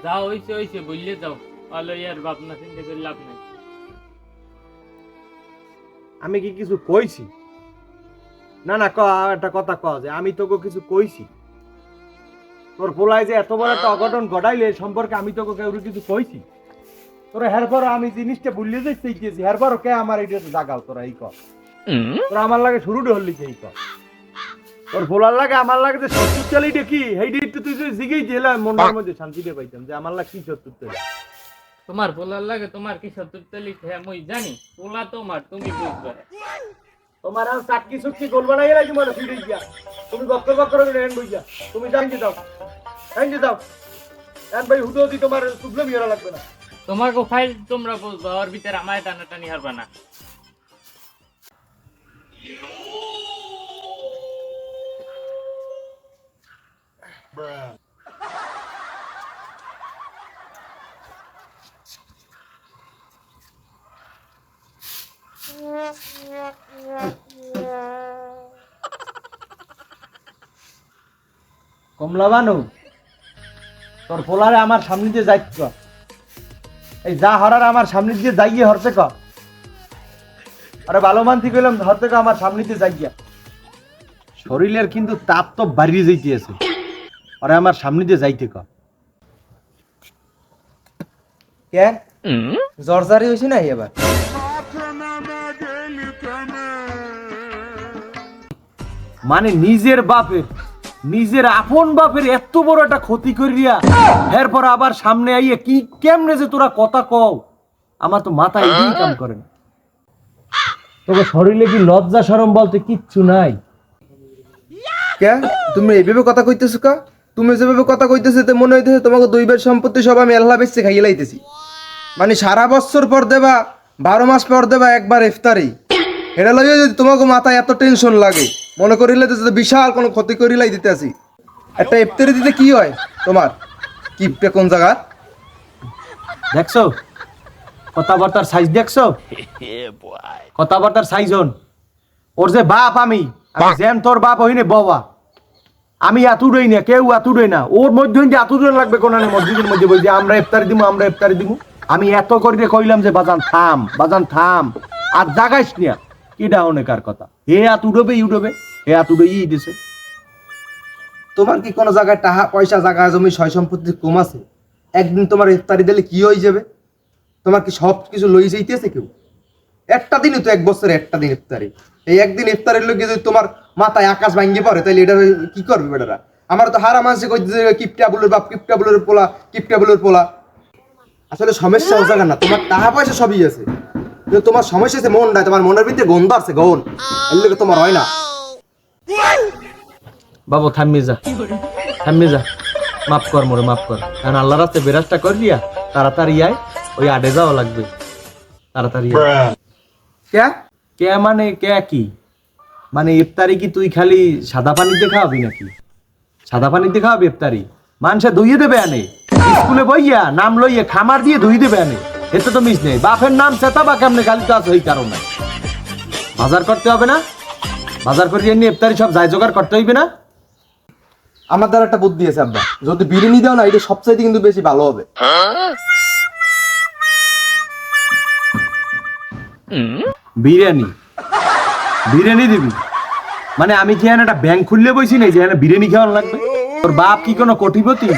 যাও হইছে হইছে বললে যাও, ভালো ইয়ার ভাবনা চিন্তা করে লাভ নাই। আমি কি কিছু কইছি? না না, একটা কথা ক যে আমি তোকে কিছু কইছি? তোর পোলায় যে এত বড় একটা অঘটন ঘটাইলে সম্পর্কে আমি তোকে কেউ কিছু কইছি? তোরা হেরপর আমি জিনিসটা ভুলে যাইতে গিয়েছি, হেরপর কে আমার এটা জাগাও তোরা এই কর। তোরা আমার লাগে শুরু হলি এই কর। তোর পোলার লাগে আমার লাগে যে 70 চালিটা কি এইটা একটু তুই যদি জিগেই দিলে মনের মধ্যে শান্তিতে পাইতাম যে আমার লাগে কি 70 চালি। তোমার পোলার লাগে তোমার কি সত্তর তালি মই জানি, পোলা তোমার তুমি বুঝবে। তোমার আর চাটকি সুটকি গোল বানাই লাগি মনে ফিরে গিয়া তুমি বক্কর বক্কর করে এন্ড বইয়া তুমি জানতে দাও এন্ড ভাই হুটো দি তোমার প্রবলেম ইয়া লাগবে না। তোমার কো ফাইল তোমরা বুঝবা, ওর ভিতরে আমায় টানাটানি হারবা না। কমলা বানু তোর পোলারে আমার সামনে দিয়ে যাইত ক, এই যা হরার আমার সামনে দিয়ে যাইয়ে হরতে ক। আরে ভালো মানতি কইলাম হরতে ক আমার সামনে দিয়ে যাইয়া। শরীরের কিন্তু তাপ তো বাড়িয়ে যাইতেছে, আরে আমার সামনে দিয়ে যাইতে ক। কে জর্জারি হইছে না এবার? মানে নিজের বাপের, নিজের আপন বাপের এত বড় একটা ক্ষতি করিয়া এরপর আবার সামনে আইয়ে কি কেমনে যে তোরা কথা কও, আমার তো মাথায় এদিকে কাম করে না। তোকে শরীরে কি লজ্জা শরম বলতে কিচ্ছু নাই? কে তুমি এইভাবে কথা কইতেছো কা? তুমি যেভাবে কথা কইতেছো তো মনে হইতেছে তোমাকে দুইবার সম্পত্তি সব আমি আল্লাহ বেচে খাইয়ে লাইতেছি। মানে সারা বছর পর দেবা, 12 মাস পর দেবা একবার ইফতারি, এটা লইয়া যদি তোমাকে মাথায় এত টেনশন লাগে, মনে করিলে তো বিশাল কোনো ক্ষতি করিলাই দিতে আসি। একটা ইফতারি দিতে কি হয় তোমার? কিপটা কোন জায়গা? দেখছো কথাবার্তার সাইজ, দেখছো কথাবার্তার সাইজ। ওর যে বাপ আমি যেন তোর বাপ হইনে বাবা, আমি আতুরই না, কেউ আতুরই না। ওর মধ্যে আতুরই লাগবে কোন মসজিদের মধ্যে বলছি আমরা ইফতারি দিব, আমরা ইফতারি দিব। আমি এত করে কইলাম যে বাজান থাম আর জাগাইস না, কিডা অনেকার কথা। হে আত উড়বে ইউডবে, হে আত উড়ে ই দিছে। তোমার কি কোনো জায়গায় টাকা পয়সা জায়গা জমি সয় সম্পত্তি কম আছে? একদিন তোমার ইফতারি দিলে কি হয়ে যাবে? তোমার কি সব কিছু লই যাইতেছে কেউ? একটা দিনই তো, এক বছরে একটা দিন ইফতারি। এই একদিন ইফতারের লোক যদি তোমার মাথায় আকাশ ভাঙ্গি পড়ে তাহলে এটা কি করবে বেটারা? আমার তো হারা মানুষে কইতেছে কিপটাবুলের বাপ, কিপটাবুলের পোলা, কিপটাবুলের পোলা। আসলে সমস্যা ও জায়গা না, তোমার টাকা পয়সা সবই আছে, কিন্তু তোমার সমস্যা আছে মন নাই, তোমার মনের ভিতরে গন্ধ আছে গন, এর লোকে তোমার হয় না। বাবু থামিয়ে যা, মাফ কর মোরে, মাফ কর। কারণ আল্লাহ রাস্তে বেরাজটা কর দিয়া তাড়াতাড়ি আয়, ওই আডে যাওয়া লাগবে তাড়াতাড়ি। কে কে মানে কে কি মানে ইফতারি কি তুই খালি সাদা পানিতে খাওয়াবি নাকি? সাদা পানিতে খাওয়াবি ইফতারি? মানুষে ধুইয়ে দেবে আনে, স্কুলে বইয়া নাম লইয়া খামার দিয়ে ধুই দেবে আনে, এতে তো মিস নেই। বাপের নাম চেতা বা কেমনে খালি তো আছে ওই কারণে। বাজার করতে হবে না? বাজার করিয়ে নিয়ে ইফতারি সব যায় জোগাড় করতে হইবে না? আমার দ্বারা একটা বুদ্ধি আছে আব্বা, যদি বিরিয়ানি দাও না এটা সবচাইতে কিন্তু বেশি ভালো হবে। বিরিয়ানি? বিরিয়ানি দিবি মানে? আমি কি একটা ব্যাংক খুললে বইছি নাই যে বিরিয়ানি খাওয়ানো লাগবে? তোর বাপ কি কোনো কোটিপতি?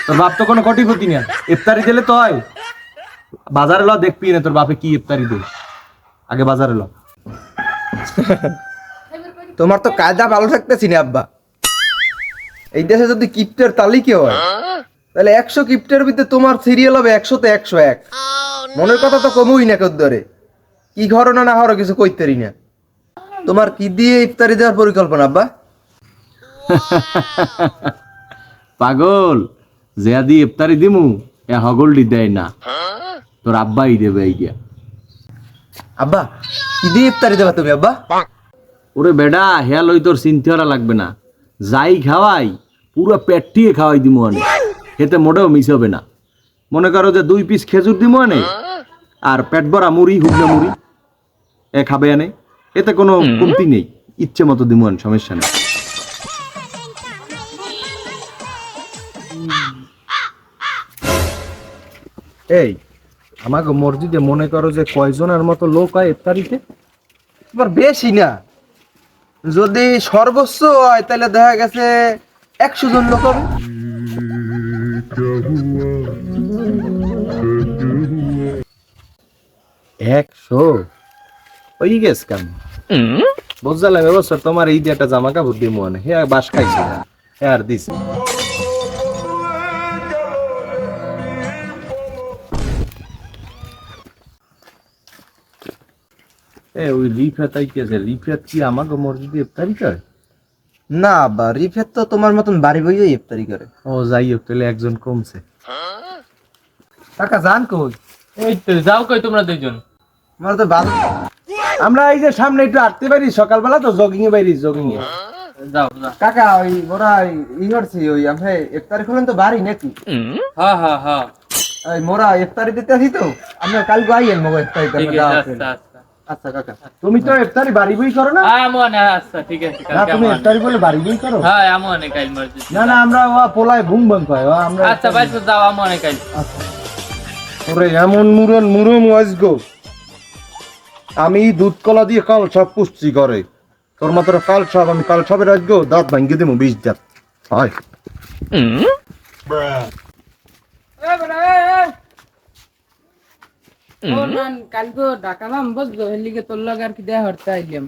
তোর বাপ তো কোনো কোটিপতি না। ইফতারি দিলে তো হয়, বাজারে ল দেখবি না তোর বাপে কি ইফতারি দে, আগে বাজারে ল। তোমার তো কায়দা ভালো থাকতেছি না আব্বা। এই দেশে যদি কিপ্টের তালিকা হয় তাহলে 100 কিপ্টের ভিতরে তোমার সিরিয়াল হবে 100তে 101। মনের কথা তো কমই না কেউ ধরে, কি ঘটনা না হওয়ার কিছু কইতেরি না। তোমার কি দিয়ে ইফতারি দেওয়ার পরিকল্পনা আব্বা? পাগল, যে আদি ইফতারি দিমু এ হগলডি দেয় না, তোর আব্বাই দেবে এই দিয়া। আব্বা কি দিয়ে ইফতারি দেবা তুমি আব্বা? ওরে বেডা, হেয়া লই তোর চিন্তা করা লাগবে না। যাই খাওয়াই পুরো পেটিয়ে খাওয়াই দিমু আনে, এতে মোটেও মিস হবে না। মনে করো যে 2 পিস খেজুর দিমু আনে আর পেট ভরা মুড়ি, হুগনা মুড়ি এ খাবে আনে, এতে কোনো কমতি নেই। ইচ্ছে মতো দিমু আনে, সমস্যা নেই। এই আমাকে মসজিদে মনে করো যে কয়জনের মতো লোক হয় ইফতারিতে? তোমার বেশি না, যদি সর্বোচ্চ হয় তাহলে দেখা গেছে 100 জন লোক হবে। একশো ওই গেছ কেন বুঝলাম। এবছর তোমার ঈদ একটা জামা কাপড় দিয়ে মনে হে বাস খাইছে না, হে আর দিছে। ওই রিফাত আইতেছে, রিফাত কি আমাকে মসজিদে ইফতারি করে? না বা রিফেত তো তোমার মতন বাড়ি বইয়ে ইফতারি করে। ও যাই হোক, তাহলে একজন কমছে। কাকা জান কই? এই তো যাও কই তোমরা দুইজন? আমার তো ভালো। আমরা এই যে সামনে একটু হাঁটতে পারি, সকালবেলা তো জগিং এ বাইরি, জগিং এ। যাও যাও। কাকা ওই মোরা ই করছি, ওই আমরা ইফতারি করলেন তো বাড়ি নাকি? হ্যাঁ হ্যাঁ হ্যাঁ, ওই মোরা ইফতারি দিতে আসি তো, আমরা কাল গাইয়েন মগো ইফতারি ঠিক করতে। আছে। আচ্ছা আচ্ছা আচ্ছা কাকা। তুমি তো ইফতারি বাড়ি বই করো না? আমন, আচ্ছা ঠিক আছে। না কালকে তুমি আমন। ইফতারি বলে বাড়ি বই করো? হ্যাঁ আমন কাল মসজিদ। না না, আমরা ও পোলায় বুম বন্ধ হয় আমরা। আচ্ছা ভাই তো যাও আমন কাল। ওরে এমন মুরন মুরম গো, আমি দুধ কলা দিয়ে কাল সব পুষছি করে, তোর মাত্র কাল সব আমি কাল সবের আজগো দাঁত ভাঙ্গি দেবো 20 দাঁত হয়। কালকে ডাকালাম বুঝলো, হেলিকে তোর লগে আর কি দেয়া হরতে আইলাম।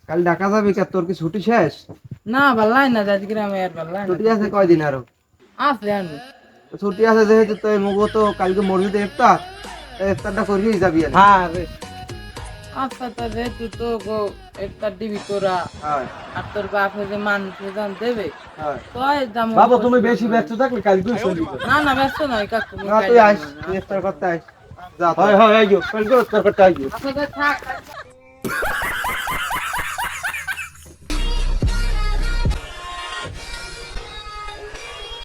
কাল ঢাকা যাবি কা? তোর কি ছুটি শেষ? না ভাল্লাই না, আজগ্রামে আর ভাল্লাই না। ছুটি আছে কয়দিন আরো? আছে আমি। ছুটি আছে যেহেতু তো মগো তো কালকে মসজিদে ইফতার, ইফতারটা করিয়ে যাবি আর। হ্যাঁ রে। আচ্ছা তো যেহেতু তো গো একটা দিবি তোরা, হ্যাঁ আর তোর বাপে যে মানুষ জান দেবে, হ্যাঁ। তো দাম। বাবা তুমি বেশি ব্যস্ত থাকলে কালকে চলি। না না ব্যস্ত নয় কাকু। না তুই আইস, তুই ইফতার করতে আইস। যা তুই। হয় হয় আইও কালকে তোর করতে আইও। আচ্ছা থাক।